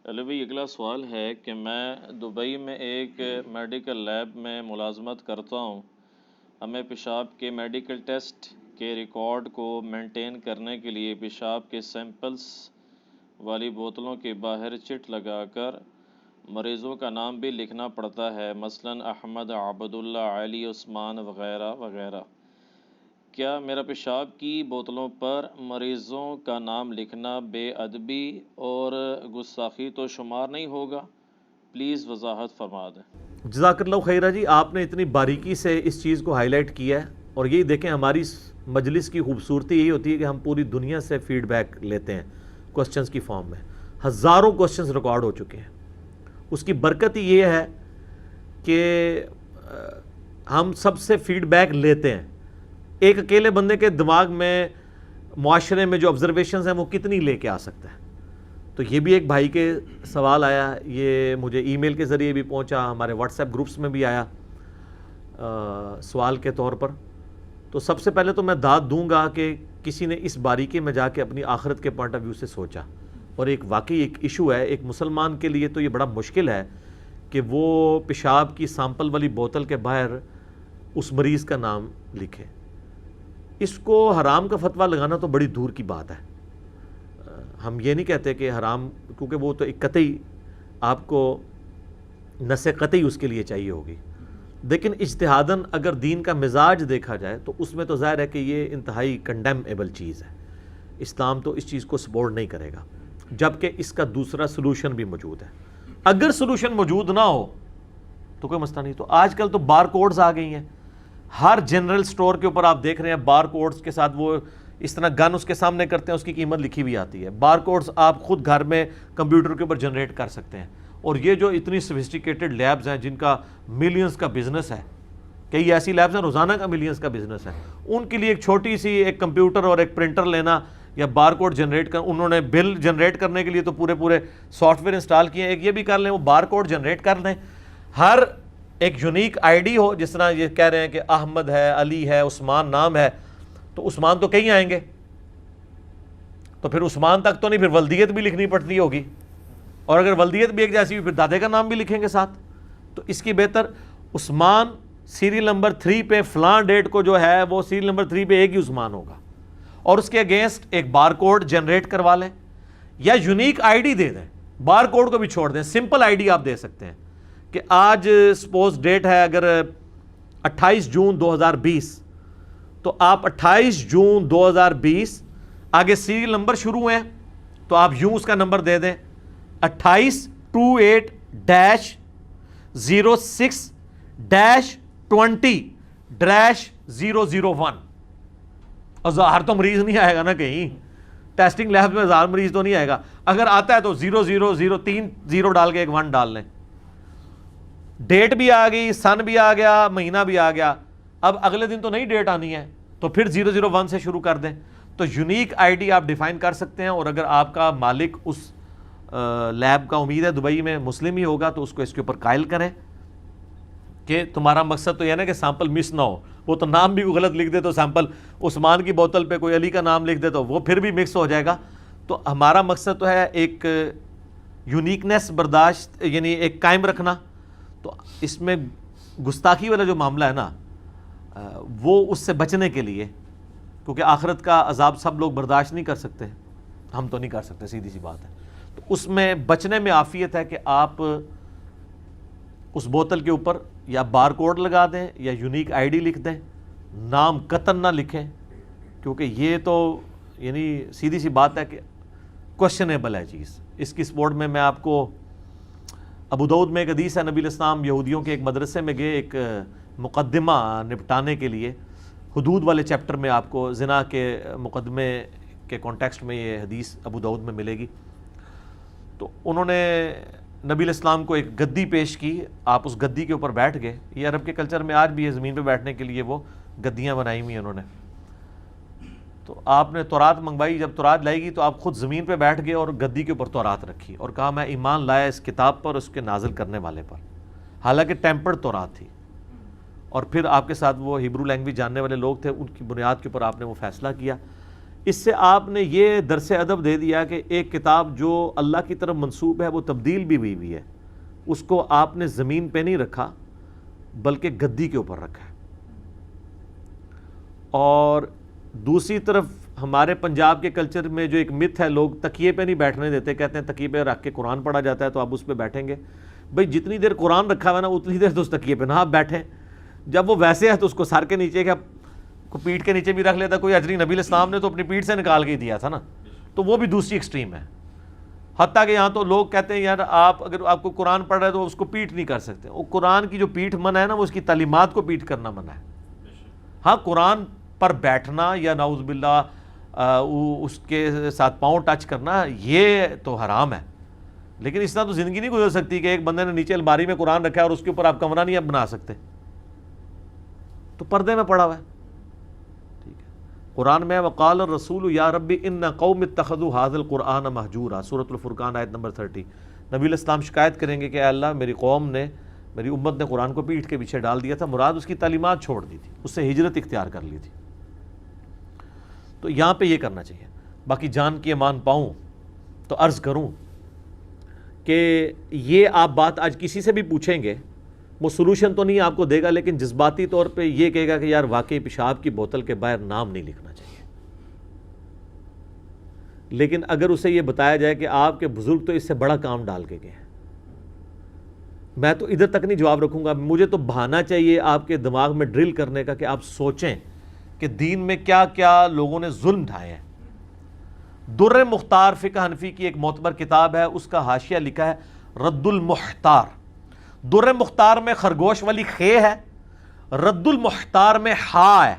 علی بھائی اگلا سوال ہے کہ میں دبئی میں ایک میڈیکل لیب میں ملازمت کرتا ہوں. ہمیں پیشاب کے میڈیکل ٹیسٹ کے ریکارڈ کو مینٹین کرنے کے لیے پیشاب کے سیمپلز والی بوتلوں کے باہر چٹ لگا کر مریضوں کا نام بھی لکھنا پڑتا ہے، مثلاً احمد، عبداللہ، علی، عثمان وغیرہ وغیرہ. کیا میرا پیشاب کی بوتلوں پر مریضوں کا نام لکھنا بے ادبی اور گستاخی تو شمار نہیں ہوگا؟ پلیز وضاحت فرما دیں. جزاک اللہ خیرہ جی، آپ نے اتنی باریکی سے اس چیز کو ہائی لائٹ کیا ہے، اور یہی دیکھیں ہماری مجلس کی خوبصورتی یہی ہوتی ہے کہ ہم پوری دنیا سے فیڈ بیک لیتے ہیں کوسچنز کی فارم میں. ہزاروں کوسچنز ریکارڈ ہو چکے ہیں. اس کی برکت ہی یہ ہے کہ ہم سب سے فیڈ بیک لیتے ہیں. ایک اکیلے بندے کے دماغ میں معاشرے میں جو آبزرویشنز ہیں وہ کتنی لے کے آ سکتا ہے. تو یہ بھی ایک بھائی کے سوال آیا، یہ مجھے ای میل کے ذریعے بھی پہنچا، ہمارے واٹس ایپ گروپس میں بھی آیا سوال کے طور پر. تو سب سے پہلے تو میں داد دوں گا کہ کسی نے اس باریکی میں جا کے اپنی آخرت کے پوائنٹ آف ویو سے سوچا. اور ایک واقعی ایک ایشو ہے، ایک مسلمان کے لیے تو یہ بڑا مشکل ہے کہ وہ پیشاب کی سامپل والی بوتل کے باہر اس مریض کا نام لکھے. اس کو حرام کا فتویٰ لگانا تو بڑی دور کی بات ہے. ہم یہ نہیں کہتے کہ حرام، کیونکہ وہ تو ایک قطعی آپ کو نص قطعی اس کے لیے چاہیے ہوگی. لیکن اجتہاداً اگر دین کا مزاج دیکھا جائے تو اس میں تو ظاہر ہے کہ یہ انتہائی کنڈیمیبل چیز ہے. اسلام تو اس چیز کو سپورٹ نہیں کرے گا، جبکہ اس کا دوسرا سلوشن بھی موجود ہے. اگر سلوشن موجود نہ ہو تو کوئی مسئلہ نہیں. تو آج کل تو بار کوڈز آ گئی ہیں، ہر جنرل سٹور کے اوپر آپ دیکھ رہے ہیں بار کوڈز کے ساتھ وہ اس طرح گن اس کے سامنے کرتے ہیں، اس کی قیمت لکھی ہوئی آتی ہے. بار کوڈز آپ خود گھر میں کمپیوٹر کے اوپر جنریٹ کر سکتے ہیں. اور یہ جو اتنی سوفسٹیکیٹڈ لیبز ہیں جن کا ملینز کا بزنس ہے، کئی ایسی لیبز ہیں روزانہ کا ملینز کا بزنس ہے، ان کے لیے ایک چھوٹی سی ایک کمپیوٹر اور ایک پرنٹر لینا یا بار کوڈ جنریٹ کر، انہوں نے بل جنریٹ کرنے کے لیے تو پورے سافٹ ویئر انسٹال کیے ہیں. ایک یہ بھی کر لیں، وہ بار کوڈ جنریٹ کر لیں، ہر ایک یونیک آئی ڈی ہو. جس طرح یہ کہہ رہے ہیں کہ احمد ہے، علی ہے، عثمان نام ہے، تو عثمان تو کہیں آئیں گے، تو پھر عثمان تک تو نہیں، پھر ولدیت بھی لکھنی پڑتی ہوگی. اور اگر ولدیت بھی ایک جیسی ہوئی پھر دادے کا نام بھی لکھیں گے ساتھ. تو اس کی بہتر عثمان سیریل نمبر 3 پہ فلاں ڈیٹ کو جو ہے وہ سیریل نمبر 3 پہ ایک ہی عثمان ہوگا، اور اس کے اگینسٹ ایک بار کوڈ جنریٹ کروا لیں یا یونیک آئی ڈی دے دیں. بار کوڈ کو بھی چھوڑ دیں، سمپل آئی ڈی آپ دے سکتے ہیں کہ آج سپوز ڈیٹ ہے اگر 28 جون 2020، تو آپ 28 جون 2020 آگے سیریل نمبر شروع ہیں تو آپ یوں اس کا نمبر دے دیں 2828-06-20-001. اور ظاہر تو مریض نہیں آئے گا نا، کہیں ٹیسٹنگ لیب میں ہزار مریض تو نہیں آئے گا. اگر آتا ہے تو 0003 0 ڈال کے ایک 1 ڈال لیں. ڈیٹ بھی آ گئی، سن بھی آ گیا، مہینہ بھی آ گیا. اب اگلے دن تو نئی ڈیٹ آنی ہے تو پھر 001 سے شروع کر دیں. تو یونیک آئی ڈی آپ ڈیفائن کر سکتے ہیں. اور اگر آپ کا مالک اس لیب کا امید ہے دبئی میں مسلم ہی ہوگا تو اس کو اس کے اوپر قائل کریں کہ تمہارا مقصد تو یہ نا کہ سیمپل مس نہ ہو. وہ تو نام بھی غلط لکھ دے تو سیمپل عثمان کی بوتل پہ کوئی علی کا نام لکھ دے تو وہ پھر بھی مکس ہو جائے گا. تو ہمارا مقصد تو ہے ایک یونیکنیس برداشت، یعنی ایک قائم رکھنا. تو اس میں گستاخی والا جو معاملہ ہے نا، وہ اس سے بچنے کے لیے، کیونکہ آخرت کا عذاب سب لوگ برداشت نہیں کر سکتے، ہم تو نہیں کر سکتے، سیدھی سی بات ہے. تو اس میں بچنے میں عافیت ہے کہ آپ اس بوتل کے اوپر یا بار کوڈ لگا دیں یا یونیک آئی ڈی لکھ دیں، نام قطعاً نہ لکھیں، کیونکہ یہ تو یعنی سیدھی سی بات ہے کہ کوشچنیبل ہے چیز. اس کی سپورٹ میں آپ کو ابو داؤد میں ایک حدیث ہے، نبی الاسلام یہودیوں کے ایک مدرسے میں گئے ایک مقدمہ نپٹانے کے لیے. حدود والے چیپٹر میں آپ کو زنا کے مقدمے کے کانٹیکسٹ میں یہ حدیث ابو داؤد میں ملے گی. تو انہوں نے نبی الاسلام کو ایک گدی پیش کی، آپ اس گدی کے اوپر بیٹھ گئے. یہ عرب کے کلچر میں آج بھی ہے، زمین پہ بیٹھنے کے لیے وہ گدیاں بنائی ہوئی ہیں انہوں نے. تو آپ نے تورات منگوائی، جب تورات لائے گی تو آپ خود زمین پہ بیٹھ گئے اور گدی کے اوپر تورات رکھی اور کہا میں ایمان لایا اس کتاب پر، اس کے نازل کرنے والے پر. حالانکہ ٹیمپرڈ تورات تھی. اور پھر آپ کے ساتھ وہ ہیبرو لینگویج جاننے والے لوگ تھے، ان کی بنیاد کے اوپر آپ نے وہ فیصلہ کیا اس سے آپ نے یہ درس ادب دے دیا کہ ایک کتاب جو اللہ کی طرف منسوب ہے وہ تبدیل بھی ہوئی ہے، اس کو آپ نے زمین پہ نہیں رکھا بلکہ گدی کے اوپر رکھا ہے۔ اور دوسری طرف ہمارے پنجاب کے کلچر میں جو ایک مت ہے، لوگ تکیے پہ نہیں بیٹھنے دیتے، کہتے ہیں تکیے پہ رکھ کے قرآن پڑھا جاتا ہے تو آپ اس پہ بیٹھیں گے۔ بھئی جتنی دیر قرآن رکھا ہوا ہے نا اتنی دیر تو اس تکیے پہ نہ آپ بیٹھیں، جب وہ ویسے ہے تو اس کو سر کے نیچے کیا کو پیٹھ کے نیچے بھی رکھ لیتا کوئی اجری، نبی علیہ السلام نے تو اپنی پیٹھ سے نکال کے ہی دیا تھا نا، تو وہ بھی دوسری ایکسٹریم ہے۔ حتیٰ کہ یہاں تو لوگ کہتے ہیں یار آپ اگر آپ کو قرآن پڑھ رہے ہیں تو اس کو پیٹھ نہیں کر سکتے، وہ قرآن کی جو پیٹھ منع ہے نا وہ اس کی تعلیمات کو پیٹھ کرنا منع ہے۔ ہاں قرآن پر بیٹھنا یا نعوذ باللہ اس کے ساتھ پاؤں ٹچ کرنا یہ تو حرام ہے، لیکن اس طرح تو زندگی نہیں گزر سکتی کہ ایک بندے نے نیچے الماری میں قرآن رکھا ہے اور اس کے اوپر آپ کمرہ نہیں اب بنا سکتے، تو پردے میں پڑا ہوا ہے۔ قرآن میں وقال الرسول یا رب ان قوم اتخذوا هذا القرآن مہجورا، سورۃ الفرقان آیت نمبر 30۔ نبی علیہ السلام شکایت کریں گے کہ اے اللہ میری قوم نے، میری امت نے قرآن کو پیٹھ کے پیچھے ڈال دیا تھا، مراد اس کی تعلیمات چھوڑ دی تھی، اس سے ہجرت اختیار کر لی تھی۔ تو یہاں پہ یہ کرنا چاہیے۔ باقی جان کی امان پاؤں تو عرض کروں کہ یہ آپ بات آج کسی سے بھی پوچھیں گے وہ سلوشن تو نہیں آپ کو دے گا، لیکن جذباتی طور پہ یہ کہے گا کہ یار واقعی پیشاب کی بوتل کے باہر نام نہیں لکھنا چاہیے۔ لیکن اگر اسے یہ بتایا جائے کہ آپ کے بزرگ تو اس سے بڑا کام ڈال کے گئے ہیں، میں تو ادھر تک نہیں جواب رکھوں گا، مجھے تو بہانا چاہیے آپ کے دماغ میں ڈرل کرنے کا کہ آپ سوچیں کہ دین میں کیا کیا لوگوں نے ظلم ڈھائے ہیں۔ در مختار فقہ حنفی کی ایک معتبر کتاب ہے، اس کا حاشیہ لکھا ہے رد المحتار۔ در مختار میں خرگوش والی خے ہے، رد المحتار میں ہا ہے۔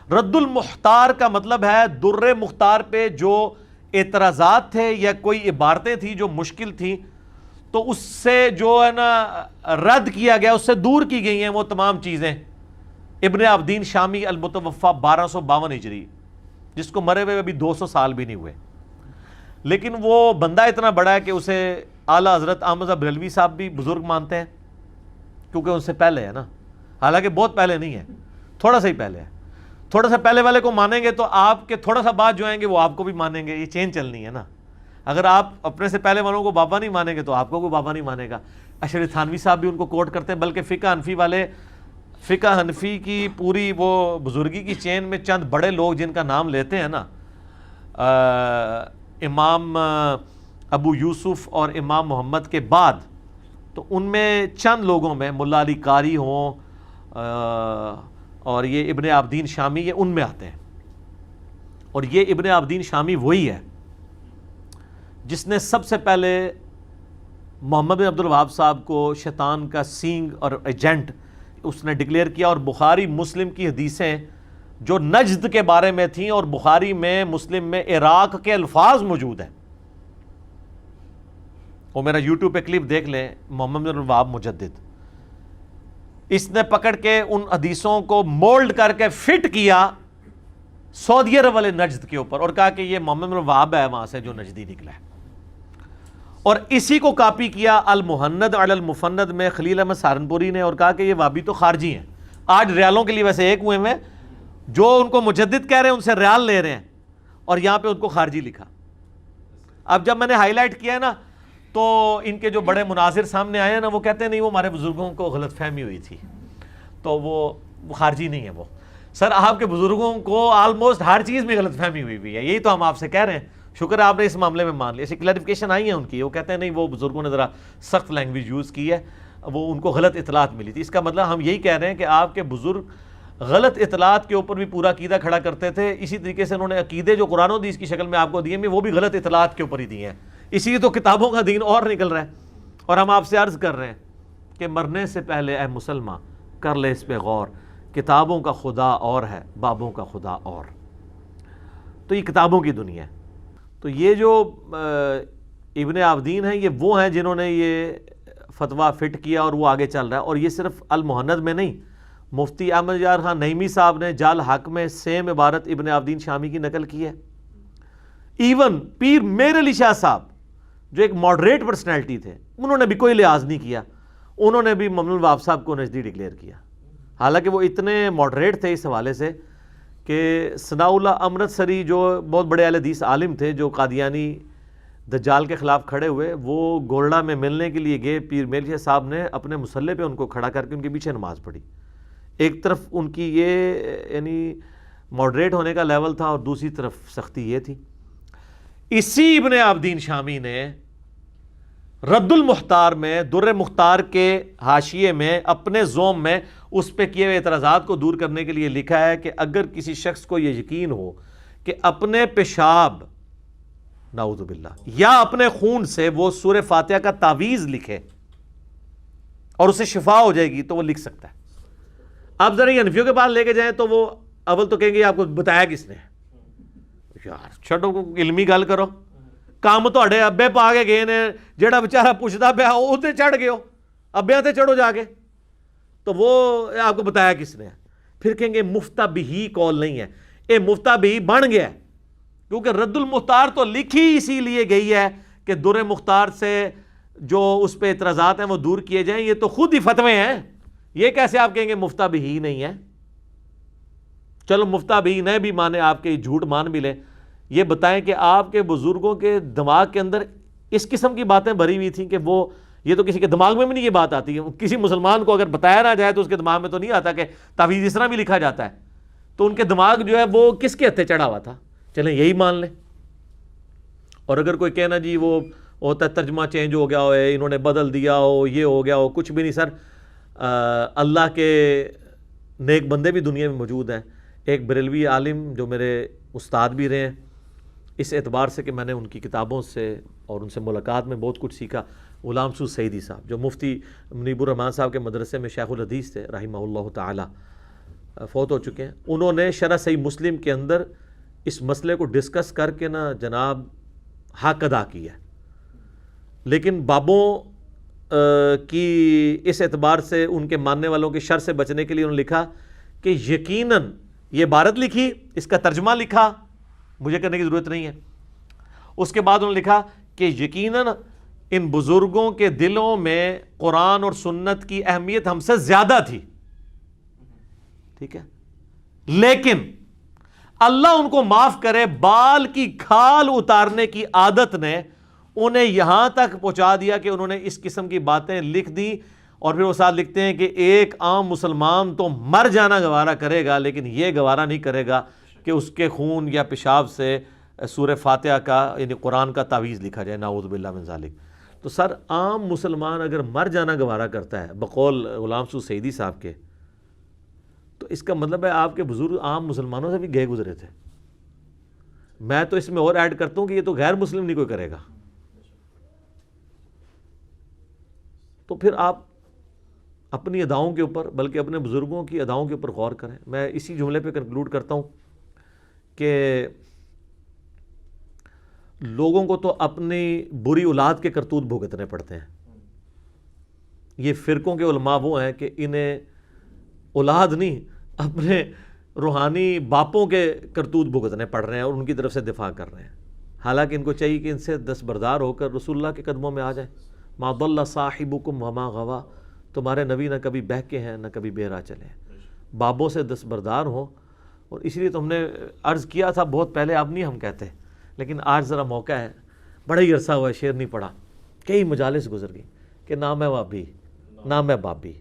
رد المحتار کا مطلب ہے در مختار پہ جو اعتراضات تھے یا کوئی عبارتیں تھیں جو مشکل تھیں تو اس سے جو ہے نا رد کیا گیا، اس سے دور کی گئی ہیں وہ تمام چیزیں۔ ابن عابدین شامی المتوفا 1252 ہجری، جس کو مرے ہوئے ابھی 200 سال بھی نہیں ہوئے، لیکن وہ بندہ اتنا بڑا ہے کہ اسے اعلیٰ حضرت احمد بریلوی صاحب بھی بزرگ مانتے ہیں، کیونکہ ان سے پہلے ہے نا، حالانکہ بہت پہلے نہیں ہے، تھوڑا سا ہی پہلے ہے۔ تھوڑا سا پہلے والے کو مانیں گے تو آپ کے تھوڑا سا بعد جو آئیں گے وہ آپ کو بھی مانیں گے، یہ چین چلنی ہے نا۔ اگر آپ اپنے سے پہلے والوں کو بابا نہیں مانیں گے تو آپ کو کوئی بابا نہیں مانے گا۔ اشرف تھانوی صاحب بھی ان کو کوٹ کرتے ہیں، بلکہ فقہ حنفی والے، فقہ حنفی کی پوری وہ بزرگی کی چین میں چند بڑے لوگ جن کا نام لیتے ہیں نا، امام ابو یوسف اور امام محمد کے بعد، تو ان میں چند لوگوں میں ملا علی قاری ہوں اور یہ ابن عابدین شامی، یہ ان میں آتے ہیں۔ اور یہ ابن عابدین شامی وہی ہے جس نے سب سے پہلے محمد بن عبد الوہاب صاحب کو شیطان کا سینگ اور ایجنٹ اس نے ڈکلیئر کیا، اور بخاری مسلم کی حدیثیں جو نجد کے بارے میں تھیں، اور بخاری میں مسلم میں عراق کے الفاظ موجود ہیں، وہ میرا یوٹیوب پہ کلپ دیکھ لیں، محمد بن الوہاب مجدد، اس نے پکڑ کے ان حدیثوں کو مولڈ کر کے فٹ کیا سعودی عرب والے نجد کے اوپر، اور کہا کہ یہ محمد بن الوہاب ہے وہاں سے جو نجدی نکلا ہے، اور اسی کو کاپی کیا المحند علی المفند میں خلیل احمد سہارنپوری نے، اور کہا کہ یہ وہابی تو خارجی ہیں۔ آج ریالوں کے لیے ویسے ایک ہوئے ہیں، جو ان کو مجدد کہہ رہے ہیں ان سے ریال لے رہے ہیں، اور یہاں پہ ان کو خارجی لکھا۔ اب جب میں نے ہائی لائٹ کیا ہے نا تو ان کے جو بڑے مناظر سامنے آئے ہیں نا، وہ کہتے ہیں نہیں وہ ہمارے بزرگوں کو غلط فہمی ہوئی تھی، تو وہ خارجی نہیں ہے وہ۔ سر آپ کے بزرگوں کو آلموسٹ ہر چیز میں غلط فہمی ہوئی ہے، یہی تو ہم آپ سے کہہ رہے ہیں۔ شکر ہے آپ نے اس معاملے میں مان لیا، ایسی کلیریفیکیشن آئی ہے ان کی، وہ کہتے ہیں نہیں وہ بزرگوں نے ذرا سخت لینگویج یوز کی ہے، وہ ان کو غلط اطلاعات ملی تھی۔ اس کا مطلب ہم یہی کہہ رہے ہیں کہ آپ کے بزرگ غلط اطلاعات کے اوپر بھی پورا عقیدہ کھڑا کرتے تھے، اسی طریقے سے انہوں نے عقیدے جو قرآن و حدیث کی شکل میں آپ کو دیے ہیں وہ بھی غلط اطلاعات کے اوپر ہی دیے ہیں، اسی لیے تو کتابوں کا دین اور نکل رہا ہے۔ اور ہم آپ سے عرض کر رہے ہیں کہ مرنے سے پہلے اے مسلمان کر لے اس پہ غور، کتابوں کا خدا اور ہے، بابوں کا خدا اور۔ تو یہ کتابوں کی دنیا ہے۔ تو یہ جو ابن عابدین ہیں یہ وہ ہیں جنہوں نے یہ فتویٰ فٹ کیا اور وہ آگے چل رہا ہے، اور یہ صرف المحند میں نہیں، مفتی احمد یار خان نعیمی صاحب نے جال حق میں سیم عبارت ابن عابدین شامی کی نقل کی ہے۔ ایون پیر میر علی شاہ صاحب جو ایک ماڈریٹ پرسنالٹی تھے، انہوں نے بھی کوئی لحاظ نہیں کیا، انہوں نے بھی محمد الوہاب صاحب کو نجدی ڈکلیئر کیا، حالانکہ وہ اتنے ماڈریٹ تھے اس حوالے سے کہ ثناء اللہ امرتسری جو بہت بڑے اہل حدیث عالم تھے، جو قادیانی دجال کے خلاف کھڑے ہوئے، وہ گولڈا میں ملنے کے لیے گئے، پیر میلچے صاحب نے اپنے مصلے پہ ان کو کھڑا کر کے ان کے پیچھے نماز پڑھی. ایک طرف ان کی یہ یعنی ماڈریٹ ہونے کا لیول تھا اور دوسری طرف سختی یہ تھی. اسی ابن عابدین شامی نے رد المختار میں، در مختار کے حاشیے میں، اپنے زوم میں اس پہ کیے ہوئے اعتراضات کو دور کرنے کے لیے لکھا ہے کہ اگر کسی شخص کو یہ یقین ہو کہ اپنے پیشاب نعوذ باللہ یا اپنے خون سے وہ سورہ فاتحہ کا تعویذ لکھے اور اسے شفا ہو جائے گی تو وہ لکھ سکتا ہے. آپ ذرا یہ حنفیوں کے پاس لے کے جائیں تو وہ اول تو کہیں گے آپ کو بتایا کس نے. یار چھڑو علمی گل کرو. کام تہاڈے ابے پا کے گئے نے، جہاں بیچارہ پوچھتا پیا وہ تے چڑھ گئے ہو، ابیاں تے چڑھو جا کے، تو وہ آپ کو بتایا کس نے. پھر کہیں گے مفتہ بہی قول نہیں ہے، یہ مفتہ بہی بن گیا ہے، کیونکہ رد المختار تو لکھی اسی لیے گئی ہے کہ در مختار سے جو اس پہ اعتراضات ہیں وہ دور کیے جائیں. یہ تو خود ہی فتوے ہیں، یہ کیسے آپ کہیں گے مفتہ بہی نہیں ہے. چلو مفتہ بہی نہیں بھی مانے، آپ کے جھوٹ مان بھی لیں، یہ بتائیں کہ آپ کے بزرگوں کے دماغ کے اندر اس قسم کی باتیں بھری ہوئی تھیں کہ وہ یہ تو کسی کے دماغ میں بھی نہیں یہ بات آتی ہے. کسی مسلمان کو اگر بتایا نہ جائے تو اس کے دماغ میں تو نہیں آتا کہ تعویذ اس طرح بھی لکھا جاتا ہے. تو ان کے دماغ جو ہے وہ کس کے ہتھے چڑھا ہوا تھا، چلیں یہی مان لیں. اور اگر کوئی کہنا جی وہ ہوتا ہے ترجمہ چینج ہو گیا ہو، انہوں نے بدل دیا ہو، یہ ہو گیا ہو، کچھ بھی نہیں سر. اللہ کے نیک بندے بھی دنیا میں موجود ہیں. ایک بریلوی عالم جو میرے استاد بھی رہے ہیں، اس اعتبار سے کہ میں نے ان کی کتابوں سے اور ان سے ملاقات میں بہت کچھ سیکھا، غلام سعود سعیدی صاحب جو مفتی منیب الرحمان صاحب کے مدرسے میں شیخ الحدیث تھے رحمہ اللہ تعالی، فوت ہو چکے ہیں. انہوں نے شرح صحیح مسلم کے اندر اس مسئلے کو ڈسکس کر کے نا جناب حق ادا کیا. لیکن بابوں کی اس اعتبار سے ان کے ماننے والوں کے شر سے بچنے کے لیے انہوں نے لکھا کہ یقیناً یہ عبارت لکھی، اس کا ترجمہ لکھا، مجھے کرنے کی ضرورت نہیں ہے. اس کے بعد انہوں نے لکھا کہ یقیناً ان بزرگوں کے دلوں میں قرآن اور سنت کی اہمیت ہم سے زیادہ تھی، ٹھیک ہے، لیکن اللہ ان کو معاف کرے، بال کی کھال اتارنے کی عادت نے انہیں یہاں تک پہنچا دیا کہ انہوں نے اس قسم کی باتیں لکھ دی. اور پھر وہ ساتھ لکھتے ہیں کہ ایک عام مسلمان تو مر جانا گوارا کرے گا لیکن یہ گوارا نہیں کرے گا کہ اس کے خون یا پیشاب سے سورہ فاتحہ کا یعنی قرآن کا تعویذ لکھا جائے، نعوذ باللہ من ذالک. تو سر عام مسلمان اگر مر جانا گوارا کرتا ہے بقول غلام سعود سعیدی صاحب کے، تو اس کا مطلب ہے آپ کے بزرگ عام مسلمانوں سے بھی گئے گزرے تھے. میں تو اس میں اور ایڈ کرتا ہوں کہ یہ تو غیر مسلم نہیں کوئی کرے گا. تو پھر آپ اپنی اداؤں کے اوپر بلکہ اپنے بزرگوں کی اداؤں کے اوپر غور کریں. میں اسی جملے پہ کنکلوڈ کرتا ہوں کہ لوگوں کو تو اپنی بری اولاد کے کرتوت بھگتنے پڑتے ہیں. یہ فرقوں کے علماء وہ ہیں کہ انہیں اولاد نہیں اپنے روحانی باپوں کے کرتوت بھگتنے پڑ رہے ہیں اور ان کی طرف سے دفاع کر رہے ہیں، حالانکہ ان کو چاہیے کہ ان سے دستبردار ہو کر رسول اللہ کے قدموں میں آ جائیں. ما ضل صاحبکم وما غوا، تمہارے نبی نہ کبھی بہکے ہیں نہ کبھی بے راہ چلے ہیں. بابوں سے دستبردار ہوں. اور اس لیے تو ہم نے عرض کیا تھا بہت پہلے، اب نہیں ہم کہتے، لیکن آج ذرا موقع ہے، بڑا ہی عرصہ ہوا ہے شعر نہیں پڑھا، کئی مجالس گزر گئی کہ نہ میں وابی نہ میں بابی،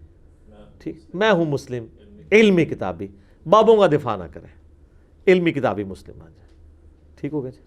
ٹھیک، میں ہوں مسلم علمی کتابی، بابوں کا دفاع نہ کریں، علمی کتابی مسلم آ جائے. ٹھیک ہو گیا جی.